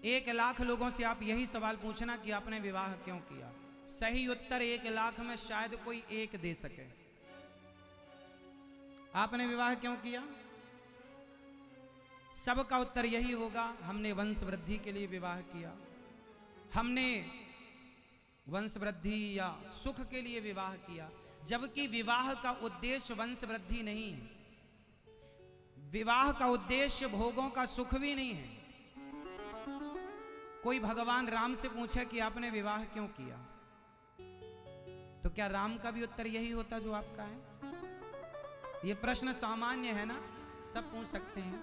1,00,000 लोगों से आप यही सवाल पूछना कि आपने विवाह क्यों किया, सही उत्तर 1,00,000 में शायद कोई एक दे सके। आपने विवाह क्यों किया? सबका उत्तर यही होगा, हमने वंश वृद्धि के लिए विवाह किया, हमने वंश वृद्धि या सुख के लिए विवाह किया। जबकि विवाह का उद्देश्य वंश वृद्धि नहीं है, विवाह का उद्देश्य भोगों का सुख भी नहीं है। कोई भगवान राम से पूछे कि आपने विवाह क्यों किया, तो क्या राम का भी उत्तर यही होता जो आपका है? ये प्रश्न सामान्य है ना, सब पूछ सकते हैं,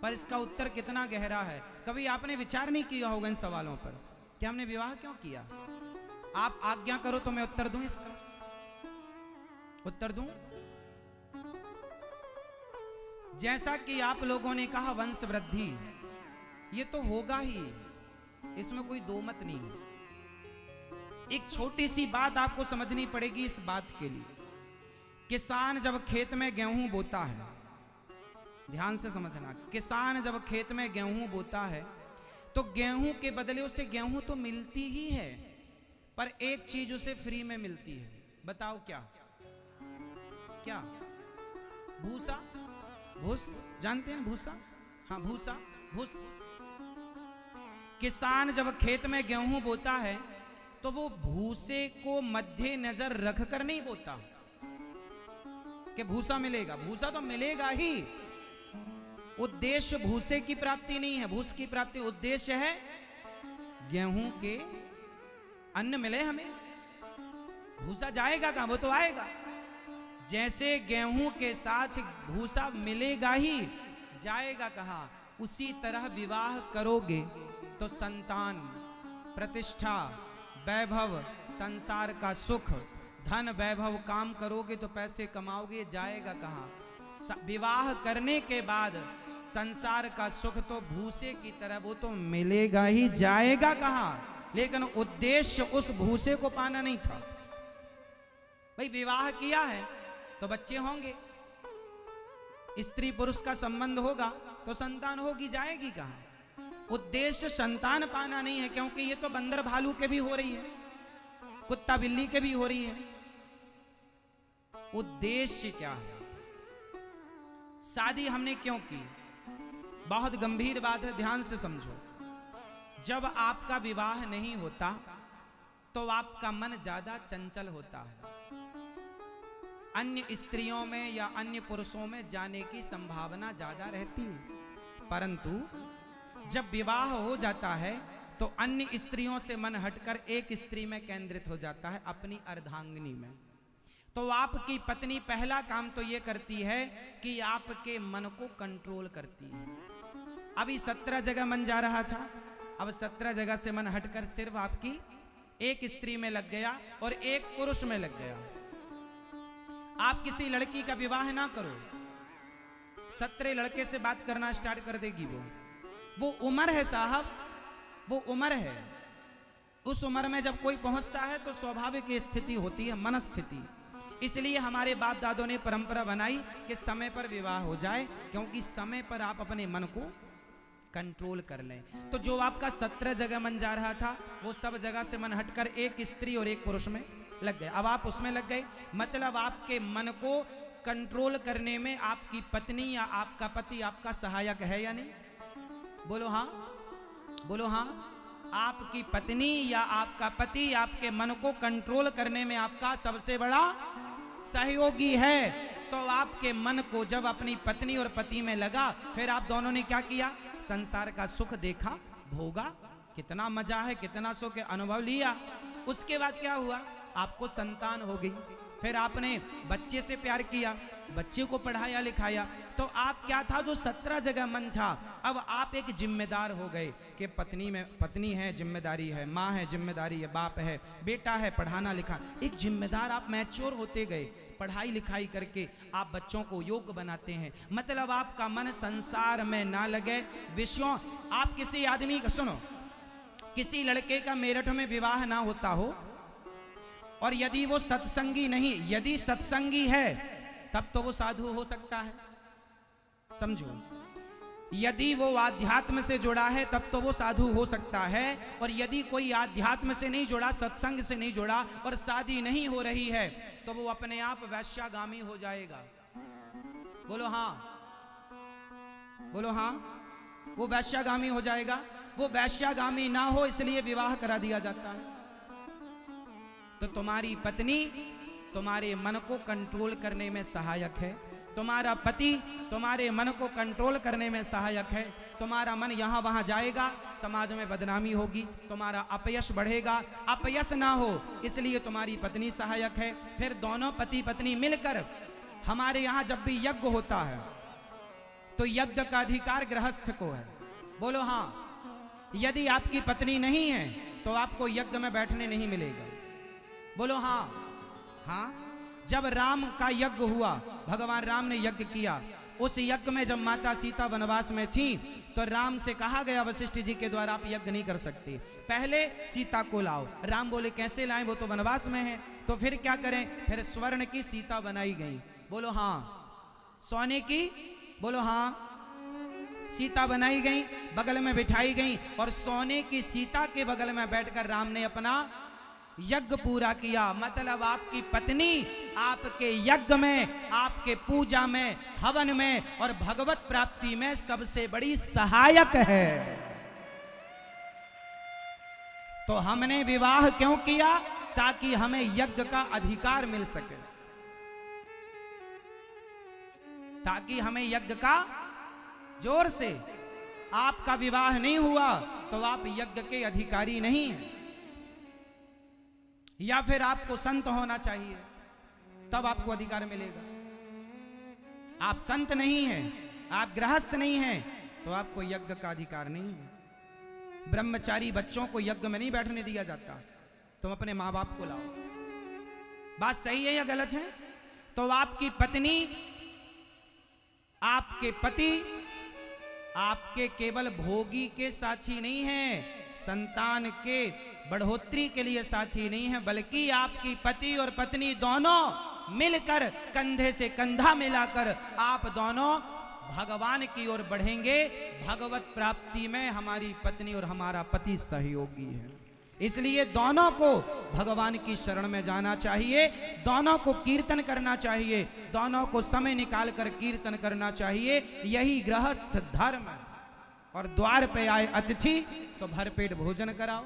पर इसका उत्तर कितना गहरा है कभी आपने विचार नहीं किया होगा इन सवालों पर कि हमने विवाह क्यों किया। आप आज्ञा करो तो मैं उत्तर दूं, इसका उत्तर दूं। जैसा कि आप लोगों ने कहा वंश वृद्धि, ये तो होगा ही, इसमें कोई दो मत नहीं है। एक छोटी सी बात आपको समझनी पड़ेगी इस बात के लिए, किसान जब खेत में गेहूं बोता है, ध्यान से समझना, किसान जब खेत में गेहूं बोता है तो गेहूं के बदले उसे गेहूं तो मिलती ही है, पर एक चीज उसे फ्री में मिलती है। बताओ क्या? क्या? भूसा, भूस, जानते हैं भूसा? हाँ, भूसा, भूस। किसान जब खेत में गेहूं बोता है तो वो भूसे को मध्य नजर रखकर नहीं बोता कि भूसा मिलेगा, भूसा तो मिलेगा ही। उद्देश्य भूसे की प्राप्ति नहीं है, भूस की प्राप्ति उद्देश्य है गेहूं के अन्न मिले हमें। भूसा जाएगा कहां? वो तो आएगा। जैसे गेहूं के साथ भूसा मिलेगा ही, जाएगा कहां? उसी तरह विवाह करोगे तो संतान, प्रतिष्ठा, वैभव, संसार का सुख, धन वैभव, काम करोगे तो पैसे कमाओगे, जाएगा कहां? विवाह करने के बाद संसार का सुख तो भूसे की तरह वो तो मिलेगा ही, जाएगा कहां? लेकिन उद्देश्य उस भूसे को पाना नहीं था। भाई विवाह किया है तो बच्चे होंगे, स्त्री पुरुष का संबंध होगा तो संतान होगी, जाएगी कहां? उद्देश्य संतान पाना नहीं है, क्योंकि ये तो बंदर भालू के भी हो रही है, कुत्ता बिल्ली के भी हो रही है। उद्देश्य क्या है? शादी हमने क्यों की? बहुत गंभीर बात है, ध्यान से समझो। जब आपका विवाह नहीं होता तो आपका मन ज्यादा चंचल होता है, अन्य स्त्रियों में या अन्य पुरुषों में जाने की संभावना ज्यादा रहती है। परंतु जब विवाह हो जाता है तो अन्य स्त्रियों से मन हटकर एक स्त्री में केंद्रित हो जाता है, अपनी अर्धांगिनी में। तो आपकी पत्नी पहला काम तो ये करती है कि आपके मन को कंट्रोल करती है। अभी 17 जगह मन जा रहा था, अब 17 जगह से मन हटकर सिर्फ आपकी एक स्त्री में लग गया और एक पुरुष में लग गया। आप किसी लड़की का विवाह ना करो, 17 लड़के से बात करना स्टार्ट कर देगी वो उम्र है साहब, वो उम्र है। उस उम्र में जब कोई पहुंचता है तो स्वाभाविक स्थिति होती है, मनस्थिति। इसलिए हमारे बाप दादों ने परंपरा बनाई कि समय पर विवाह हो जाए, क्योंकि समय पर आप अपने मन को कंट्रोल कर लें। तो जो आपका 17 जगह मन जा रहा था वो सब जगह से मन हटकर एक स्त्री और एक पुरुष में लग गए। अब आप उसमें लग गए, मतलब आपके मन को कंट्रोल करने में आपकी पत्नी या आपका पति आपका सहायक है या नहीं? बोलो हाँ, बोलो हाँ। आपकी पत्नी या आपका पति आपके मन को कंट्रोल करने में आपका सबसे बड़ा सहयोगी है। तो आपके मन को जब अपनी पत्नी और पति में लगा, फिर आप दोनों ने क्या किया? संसार का सुख देखा, भोगा, कितना मजा है, कितना सुख है, अनुभव लिया। उसके बाद क्या हुआ? आपको संतान हो गई, फिर आपने बच्चे से प्यार किया, बच्चे को पढ़ाया लिखाया। तो आप क्या था, जो 17 जगह मन था, अब आप एक जिम्मेदार हो गए कि पत्नी है, जिम्मेदारी है, माँ है, जिम्मेदारी है, बाप है, बेटा है, पढ़ाना लिखा। एक जिम्मेदार आप मैच्योर होते गए, पढ़ाई लिखाई करके आप बच्चों को योग्य बनाते हैं। मतलब आपका मन संसार में ना लगे, विषयों। आप किसी आदमी का सुनो, किसी लड़के का मेरठ में विवाह ना होता हो और यदि वो सत्संगी नहीं, यदि सत्संगी है तब तो वो साधु हो सकता है, समझो। यदि वो आध्यात्म से जुड़ा है तब तो वो साधु हो सकता है, और यदि कोई आध्यात्म से नहीं जुड़ा, सत्संग से नहीं जुड़ा और शादी नहीं हो रही है तो वो अपने आप वैश्यागामी हो जाएगा। बोलो हाँ, बोलो हाँ, वो वैश्यागामी हो जाएगा। वो वैश्यागामी ना हो इसलिए विवाह करा दिया जाता है। तो तुम्हारी पत्नी तुम्हारे मन को कंट्रोल करने में सहायक है, तुम्हारा पति तुम्हारे मन को कंट्रोल करने में सहायक है। तुम्हारा मन यहाँ वहाँ जाएगा, समाज में बदनामी होगी, तुम्हारा अपयश बढ़ेगा। अपयश ना हो इसलिए तुम्हारी पत्नी सहायक है। फिर दोनों पति पत्नी मिलकर, हमारे यहाँ जब भी यज्ञ होता है तो यज्ञ का अधिकार गृहस्थ को है। बोलो हाँ। यदि आपकी पत्नी नहीं है तो आपको यज्ञ में बैठने नहीं मिलेगा। बोलो हाँ। हाँ, जब राम का यज्ञ हुआ, भगवान राम ने यज्ञ किया, उस यज्ञ में जब माता सीता वनवास में थी तो राम से कहा गया वशिष्ठ जी के द्वारा आप यज्ञ नहीं कर सकते, पहले सीता को लाओ। राम बोले कैसे लाएं, वो तो वनवास में है। तो फिर क्या करें, फिर स्वर्ण की सीता बनाई गई। बोलो हाँ। सोने की, बोलो हाँ, सीता बनाई गई, बगल में बिठाई गई, और सोने की सीता के बगल में बैठकर राम ने अपना यज्ञ पूरा किया। मतलब आपकी पत्नी आपके यज्ञ में, आपके पूजा में, हवन में और भगवत प्राप्ति में सबसे बड़ी सहायक है। तो हमने विवाह क्यों किया, ताकि हमें यज्ञ का अधिकार मिल सके, ताकि हमें यज्ञ का, जोर से, आपका विवाह नहीं हुआ तो आप यज्ञ के अधिकारी नहीं हैं। या फिर आपको संत होना चाहिए तब आपको अधिकार मिलेगा। आप संत नहीं हैं, आप गृहस्थ नहीं हैं तो आपको यज्ञ का अधिकार नहीं है। ब्रह्मचारी बच्चों को यज्ञ में नहीं बैठने दिया जाता। तुम अपने मां बाप को लाओ। बात सही है या गलत है? तो आपकी पत्नी, आपके पति आपके केवल भोगी के साथी नहीं है, संतान के बढ़ोतरी के लिए साथी नहीं है, बल्कि आपकी पति और पत्नी दोनों मिलकर, कंधे से कंधा मिलाकर आप दोनों भगवान की ओर बढ़ेंगे। भगवत प्राप्ति में हमारी पत्नी और हमारा पति सहयोगी है, इसलिए दोनों को भगवान की शरण में जाना चाहिए, दोनों को कीर्तन करना चाहिए, दोनों को समय निकाल कर कीर्तन करना चाहिए। यही गृहस्थ धर्म है। और द्वार पे आए अतिथि तो भरपेट भोजन कराओ,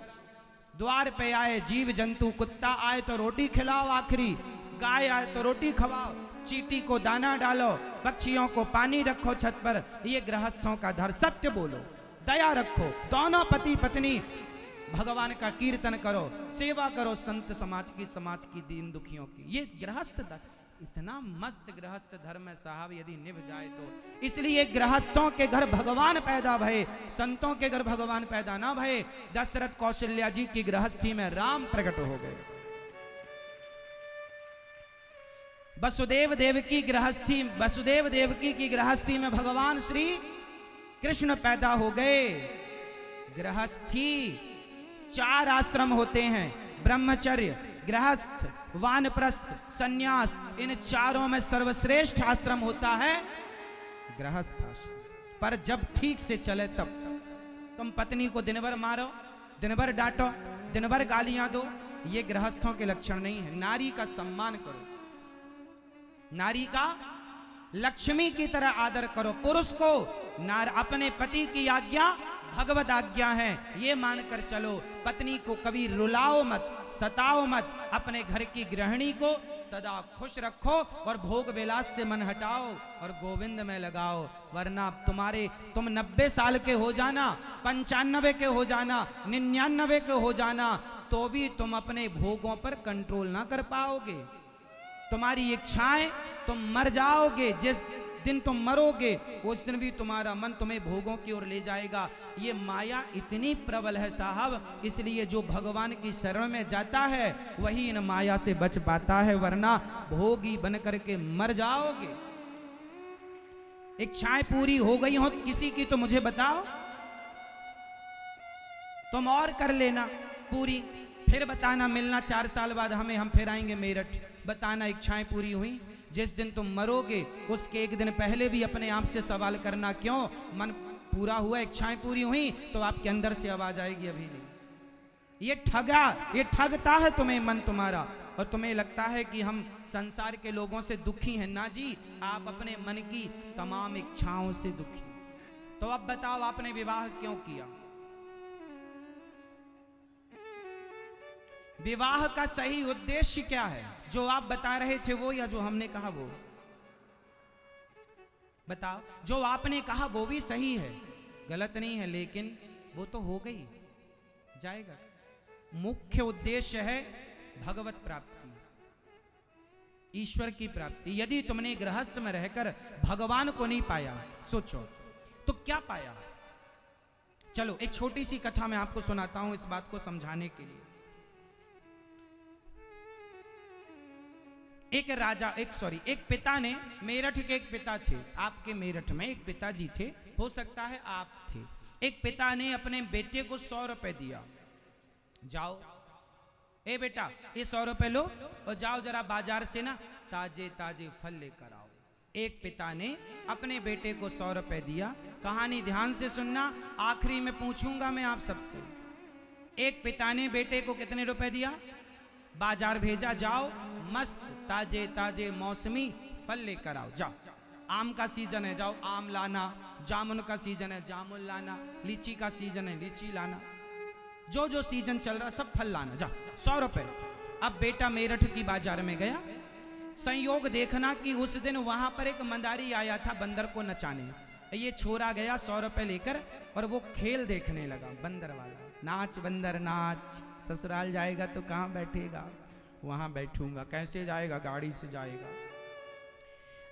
द्वार पे आए जीव जंतु, कुत्ता आए तो रोटी खिलाओ, आखिरी गाय आए तो रोटी खवाओ, चींटी को दाना डालो, पक्षियों को पानी रखो छत पर। ये गृहस्थों का धर्म। सत्य बोलो, दया रखो, दोनों पति पत्नी भगवान का कीर्तन करो, सेवा करो संत समाज की, समाज की दीन दुखियों की। ये गृहस्थ धर्म, इतना मस्त गृहस्थ धर्म है साहब, यदि निभ जाए तो। इसलिए गृहस्थों के घर भगवान पैदा भये, संतों के घर भगवान पैदा ना भये। दशरथ कौशल्या जी की गृहस्थी में राम प्रकट हो गए। वसुदेव देवकी गृहस्थी, वसुदेव देवकी की गृहस्थी में भगवान श्री कृष्ण पैदा हो गए। गृहस्थी 4 आश्रम होते हैं, ब्रह्मचर्य, गृहस्थ, वानप्रस्थ, सन्यास। इन चारों में सर्वश्रेष्ठ आश्रम होता है गृहस्थ आश्रम। पर जब ठीक से चले तब। तुम पत्नी को दिन भर मारो, दिन भर डांटो, दिन भर गालियां दो, ये गृहस्थों के लक्षण नहीं है। नारी का सम्मान करो, नारी का लक्ष्मी की तरह आदर करो। पुरुष को अपने पति की आज्ञा भगवत आज्ञा है ये मानकर चलो। पत्नी को कभी रुलाओ मत, सताओ मत। अपने घर की गृहिणी को सदा खुश रखो और भोग विलास से मन हटाओ और गोविंद में लगाओ। वरना तुम 90 साल के हो जाना, 95 के हो जाना, 99 के हो जाना, तो भी तुम अपने भोगों पर कंट्रोल ना कर पाओगे। तुम्हारी इच्छाएं, तुम मर जाओगे। जिस दिन तुम मरोगे उस दिन भी तुम्हारा मन तुम्हें भोगों की ओर ले जाएगा। ये माया इतनी प्रबल है साहब, इसलिए जो भगवान की शरण में जाता है वही इन माया से बच पाता है, वरना भोगी बन करके मर जाओगे। इच्छाएं पूरी हो गई हो किसी की तो मुझे बताओ, तुम और कर लेना पूरी, फिर बताना मिलना 4 साल बाद हमें, हम फिर आएंगे मेरठ, बताना इच्छाएं पूरी हुई। जिस दिन तुम मरोगे उसके एक दिन पहले भी अपने आप से सवाल करना, क्यों पूरा हुआ, इच्छाएं पूरी हुई तो आपके अंदर से आवाज आएगी अभी नहीं। ये ठगता है तुम्हें मन तुम्हारा, और तुम्हें लगता है कि हम संसार के लोगों से दुखी हैं। ना जी, आप अपने मन की तमाम इच्छाओं से दुखी। तो अब बताओ आपने विवाह क्यों किया? विवाह का सही उद्देश्य क्या है? जो आप बता रहे थे वो, या जो हमने कहा वो? बताओ। जो आपने कहा वो भी सही है, गलत नहीं है, लेकिन वो तो हो गई, जाएगा। मुख्य उद्देश्य है भगवत प्राप्ति, ईश्वर की प्राप्ति। यदि तुमने गृहस्थ में रहकर भगवान को नहीं पाया, सोचो तो क्या पाया? चलो एक छोटी सी कथा मैं आपको सुनाता हूं इस बात को समझाने के लिए। एक पिता ने, मेरठ के एक पिता थे, आपके मेरठ में एक पिताजी थे, हो सकता है आप थे। एक पिता ने अपने बेटे को 100 रुपए दिया, जाओ ए बेटा ये 100 रुपए लो और जाओ जरा बाजार से ना ताजे ताजे फल लेकर आओ। एक पिता ने अपने बेटे को 100 रुपए दिया। कहानी ध्यान से सुनना, आखिरी में पूछूंगा मैं आप सबसे। एक पिता ने बेटे को कितने रुपए दिया? बाजार भेजा, जाओ मस्त ताजे ताजे मौसमी फल लेकर आओ। जाओ, आम का सीजन है, जाओ आम लाना, जामुन का सीजन है, जामुन लाना, लीची का सीजन है, लीची लाना, जो जो सीजन चल रहा सब फल लाना, जाओ। 100 रुपए। अब बेटा मेरठ की बाजार में गया। संयोग देखना कि उस दिन वहां पर एक मंदारी आया था बंदर को नचाने। ये छोरा गया 100 रुपए लेकर और वो खेल देखने लगा, बंदर वाला। नाच बंदर नाच, ससुराल जाएगा तो कहाँ बैठेगा? वहां बैठूंगा। कैसे जाएगा? गाड़ी से जाएगा।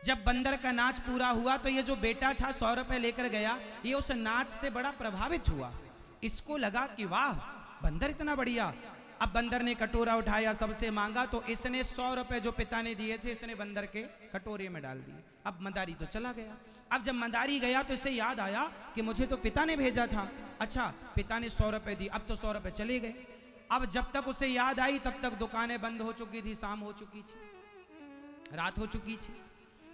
जब बंदर का नाच पूरा हुआ तो ये जो बेटा था 100 रुपए लेकर गया, ये उस नाच से बड़ा प्रभावित हुआ। इसको लगा कि वाह बंदर इतना बढ़िया। अब बंदर ने कटोरा उठाया, सबसे मांगा, तो इसने 100 रुपए जो पिता ने दिए थे इसने बंदर के कटोरे में डाल दिए। अब मंदारी तो चला गया। अब जब मंदारी गया तो इसे याद आया कि मुझे तो पिता ने भेजा था। अच्छा, पिता ने 100 रुपए दी, अब तो 100 रुपए चले गए। अब जब तक उसे याद आई तब तक दुकानें बंद हो चुकी थी, शाम हो चुकी थी, रात हो चुकी थी।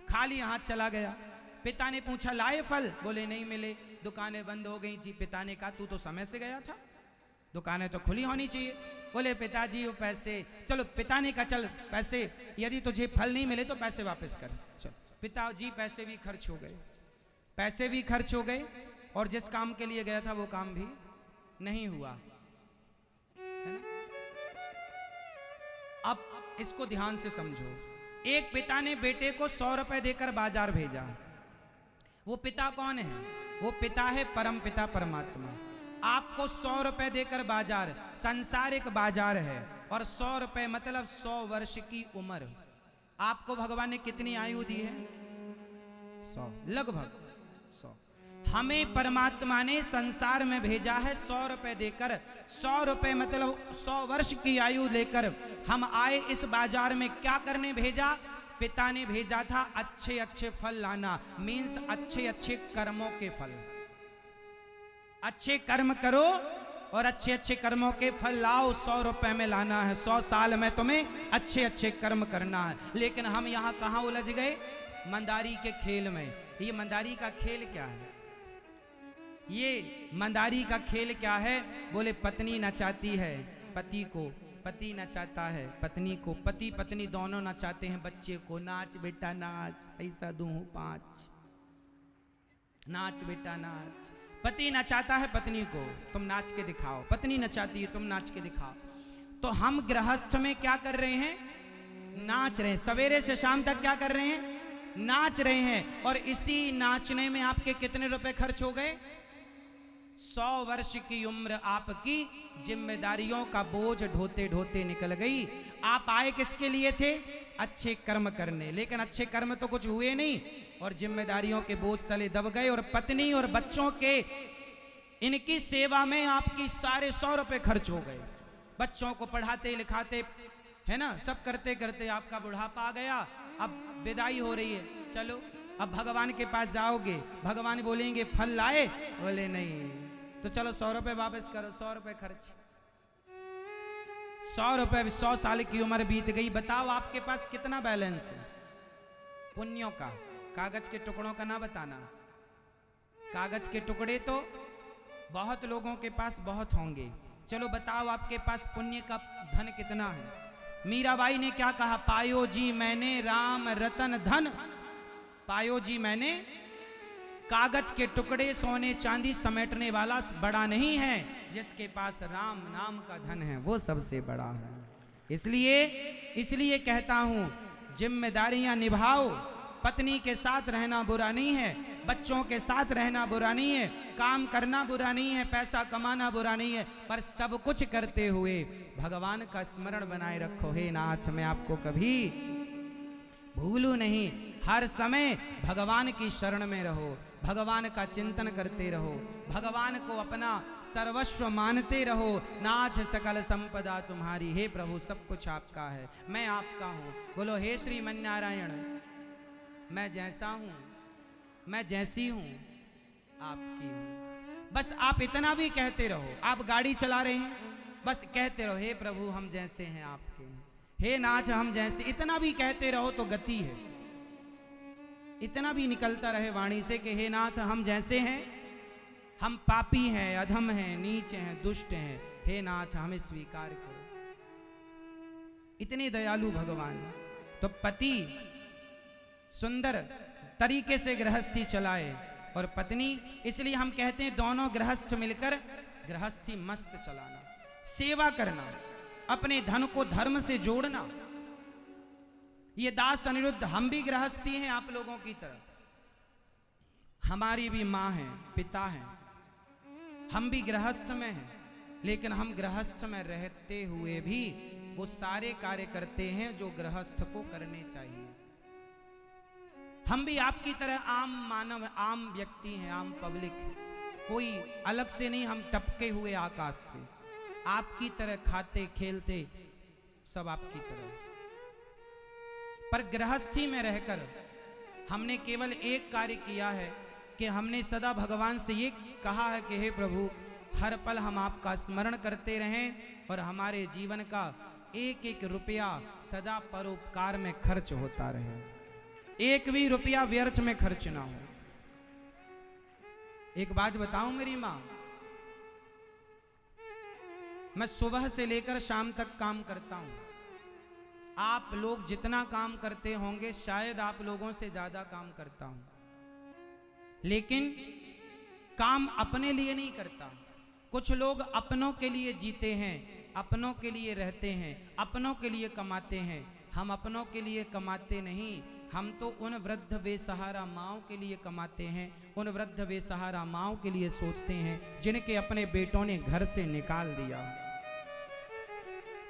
खाली हाथ चला गया। पिता ने पूछा लाए फल? बोले नहीं मिले, दुकानें बंद हो गई थी। पिता ने कहा तू तो समय से गया था, दुकानें तो खुली होनी चाहिए। बोले पिताजी वो पैसे, चलो पिता ने कहा चल पैसे, यदि तुझे फल नहीं मिले तो पैसे वापस कर। चल पिताजी, पैसे भी खर्च हो गए, पैसे भी खर्च हो गए, और जिस काम के लिए गया था वो काम भी नहीं हुआ, है ना? अब इसको ध्यान से समझो। एक पिता ने बेटे को 100 रुपए देकर बाजार भेजा। वो पिता कौन है? वो पिता है परम पिता परमात्मा। आपको 100 रुपए देकर बाजार, संसारिक बाजार है, और 100 रुपए मतलब 100 वर्ष की उम्र। आपको भगवान ने कितनी आयु दी है? 100, लगभग 100। हमें परमात्मा ने संसार में भेजा है 100 रुपए देकर। 100 रुपए मतलब 100 वर्ष की आयु लेकर हम आए इस बाजार में। क्या करने भेजा? पिता ने भेजा था अच्छे अच्छे फल लाना, मीन्स अच्छे अच्छे कर्मों के फल। अच्छे कर्म करो और अच्छे अच्छे कर्मों के फल लाओ। 100 रुपए में लाना है, 100 साल में तुम्हें अच्छे अच्छे कर्म करना है। लेकिन हम यहाँ कहाँ उलझ गए? मंदारी के खेल में। ये मंदारी का खेल क्या है? ये मंदारी का खेल क्या है? बोले पत्नी नचाती है पति को, पति नचाता है पत्नी को, पति पत्नी दोनों नचाते हैं बच्चे को। नाच बेटा नाच, पैसा दूं 5, नाच बेटा नाच। पति नचाता है पत्नी को, तुम नाच के दिखाओ। पत्नी नचाती है, तुम नाच के दिखाओ। तो हम गृहस्थ में क्या कर रहे हैं? नाच रहे हैं। सवेरे से शाम तक क्या कर रहे हैं? नाच रहे हैं। और इसी नाचने में आपके कितने रुपए खर्च हो गए? 100 वर्ष की उम्र आपकी जिम्मेदारियों का बोझ ढोते ढोते निकल गई। आप आए किसके लिए थे? अच्छे कर्म करने, लेकिन अच्छे कर्म तो कुछ हुए नहीं, और जिम्मेदारियों के बोझ तले दब गए। और पत्नी और बच्चों के इनकी सेवा में आपकी सारे 100 रुपए खर्च हो गए। बच्चों को पढ़ाते लिखाते, है ना, सब करते करते आपका बुढ़ापा आ गया। अब विदाई हो रही है, चलो अब भगवान के पास जाओगे। भगवान बोलेंगे फल लाए? बोले नहीं, तो चलो 100 रुपए वापस करो। 100 रुपए खर्च, 100 रुपए, 100 साल की उम्र बीत गई। बताओ आपके पास कितना बैलेंस है पुण्यों का? कागज के टुकड़ों का ना बताना, कागज के टुकड़े तो बहुत लोगों के पास बहुत होंगे, चलो बताओ आपके पास पुण्य का धन कितना है। मीराबाई ने क्या कहा, पायो जी मैंने राम रतन धन, पायो जी मैंने, कागज के टुकड़े सोने चांदी समेटने वाला बड़ा नहीं है, जिसके पास राम नाम का धन है वो सबसे बड़ा है। इसलिए कहता हूं जिम्मेदारियां निभाओ, पत्नी के साथ रहना बुरा नहीं है, बच्चों के साथ रहना बुरा नहीं है, काम करना बुरा नहीं है, पैसा कमाना बुरा नहीं है, पर सब कुछ करते हुए भगवान का स्मरण बनाए रखो। हे नाथ मैं आपको कभी भूलू नहीं, हर समय भगवान की शरण में रहो, भगवान का चिंतन करते रहो, भगवान को अपना सर्वस्व मानते रहो। नाथ सकल संपदा तुम्हारी, हे प्रभु सब कुछ आपका है, मैं आपका हूँ। बोलो हे श्रीमन नारायण, मैं जैसा हूँ, मैं जैसी हूँ आपकी हूँ। बस आप इतना भी कहते रहो, आप गाड़ी चला रहे हैं बस कहते रहो हे प्रभु हम जैसे हैं आपके हैं, हे नाथ हम जैसे, इतना भी कहते रहो तो गति है। इतना भी निकलता रहे वाणी से कि हे नाथ हम जैसे हैं, हम पापी हैं, अधम हैं, नीच हैं, दुष्ट हैं, हे नाथ हमें स्वीकार करो। इतने दयालु भगवान। तो पति सुंदर तरीके से गृहस्थी चलाए और पत्नी, इसलिए हम कहते हैं दोनों गृहस्थ मिलकर गृहस्थी मस्त चलाना, सेवा करना, अपने धन को धर्म से जोड़ना। ये दास अनिरुद्ध, हम भी गृहस्थी हैं आप लोगों की तरह, हमारी भी माँ है, पिता है, हम भी गृहस्थ में हैं, लेकिन हम गृहस्थ में रहते हुए भी वो सारे कार्य करते हैं जो गृहस्थ को करने चाहिए। हम भी आपकी तरह आम मानव, आम व्यक्ति हैं, आम पब्लिक है, कोई अलग से नहीं, हम टपके हुए आकाश से, आपकी तरह खाते खेलते सब आपकी तरह। पर गृहस्थी में रहकर हमने केवल एक कार्य किया है कि हमने सदा भगवान से ये कहा है कि हे प्रभु हर पल हम आपका स्मरण करते रहें और हमारे जीवन का एक एक रुपया सदा परोपकार में खर्च होता रहे, एक भी रुपया व्यर्थ में खर्च ना हो। एक बात बताऊं मेरी मां, मैं सुबह से लेकर शाम तक काम करता हूं, आप लोग जितना काम करते होंगे शायद आप लोगों से ज्यादा काम करता हूं, लेकिन काम अपने लिए नहीं करता। कुछ लोग अपनों के लिए जीते हैं, अपनों के लिए रहते हैं, अपनों के लिए कमाते हैं। हम अपनों के लिए कमाते नहीं, हम तो उन वृद्ध बेसहारा माँओं के लिए कमाते हैं, उन वृद्ध बेसहारा माँओं के लिए सोचते हैं जिनके अपने बेटों ने घर से निकाल दिया।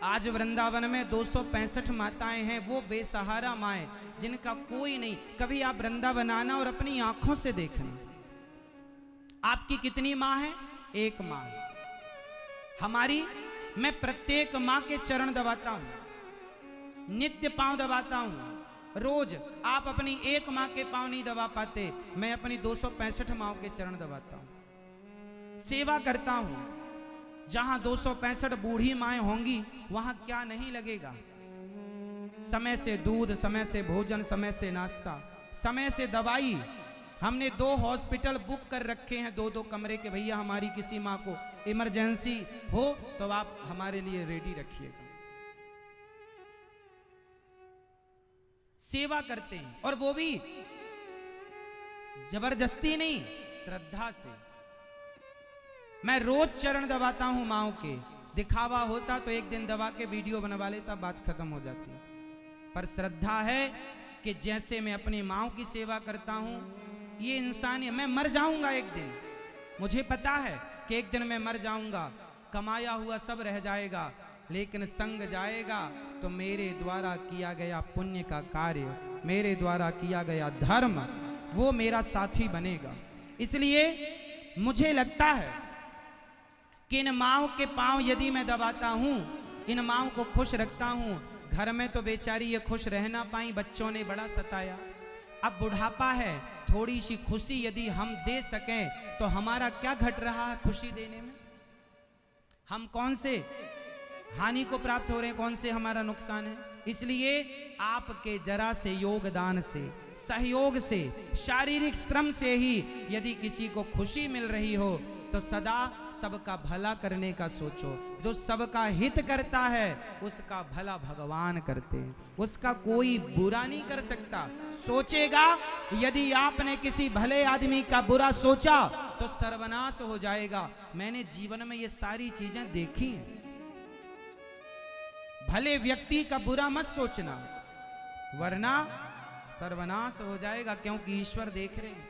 आज वृंदावन में 265 माताएं हैं, वो बेसहारा माएं जिनका कोई नहीं। कभी आप वृंदावन आना और अपनी आंखों से देखना, आपकी कितनी माँ है? एक माँ। हमारी, मैं प्रत्येक माँ के चरण दबाता हूँ, नित्य पांव दबाता हूँ रोज। आप अपनी एक माँ के पांव नहीं दबा पाते, मैं अपनी 265 माँओं के चरण दबाता हूँ, सेवा करता हूँ। जहां 265 बूढ़ी माएँ होंगी वहां क्या नहीं लगेगा? समय से दूध, समय से भोजन, समय से नाश्ता, समय से दवाई। हमने 2 हॉस्पिटल बुक कर रखे हैं, 2-2 कमरे के। भैया हमारी किसी माँ को इमरजेंसी हो तो आप हमारे लिए रेडी रखिएगा। सेवा करते हैं, और वो भी जबरदस्ती नहीं, श्रद्धा से। मैं रोज चरण दबाता हूं माँओं के। दिखावा होता तो एक दिन दबा के वीडियो बनवा लेता, बात खत्म हो जाती। पर श्रद्धा है कि जैसे मैं अपनी माँओं की सेवा करता हूं, ये इंसान है। मैं मर जाऊंगा एक दिन, मुझे पता है कि एक दिन मैं मर जाऊंगा, कमाया हुआ सब रह जाएगा, लेकिन संग जाएगा तो मेरे द्वारा किया गया पुण्य का कार्य, मेरे द्वारा किया गया धर्म, वो मेरा साथी बनेगा। इसलिए मुझे लगता है कि इन माँओं के पांव यदि मैं दबाता हूँ, इन माँओं को खुश रखता हूँ, घर में तो बेचारी ये खुश रह ना पाई, बच्चों ने बड़ा सताया। अब बुढ़ापा है, थोड़ी सी खुशी यदि हम दे सकें तो हमारा क्या घट रहा है खुशी देने में? हम कौन से हानि को प्राप्त हो रहे हैं, कौन से हमारा नुकसान है। इसलिए आपके जरा से योगदान से, सहयोग से, शारीरिक श्रम से ही यदि किसी को खुशी मिल रही हो तो सदा सबका भला करने का सोचो। जो सबका हित करता है उसका भला भगवान करते हैं, उसका कोई बुरा नहीं कर सकता। सोचेगा यदि आपने किसी भले आदमी का बुरा सोचा तो सर्वनाश हो जाएगा। मैंने जीवन में ये सारी चीजें देखी हैं। भले व्यक्ति का बुरा मत सोचना, वरना सर्वनाश हो जाएगा, क्योंकि ईश्वर देख रहे हैं।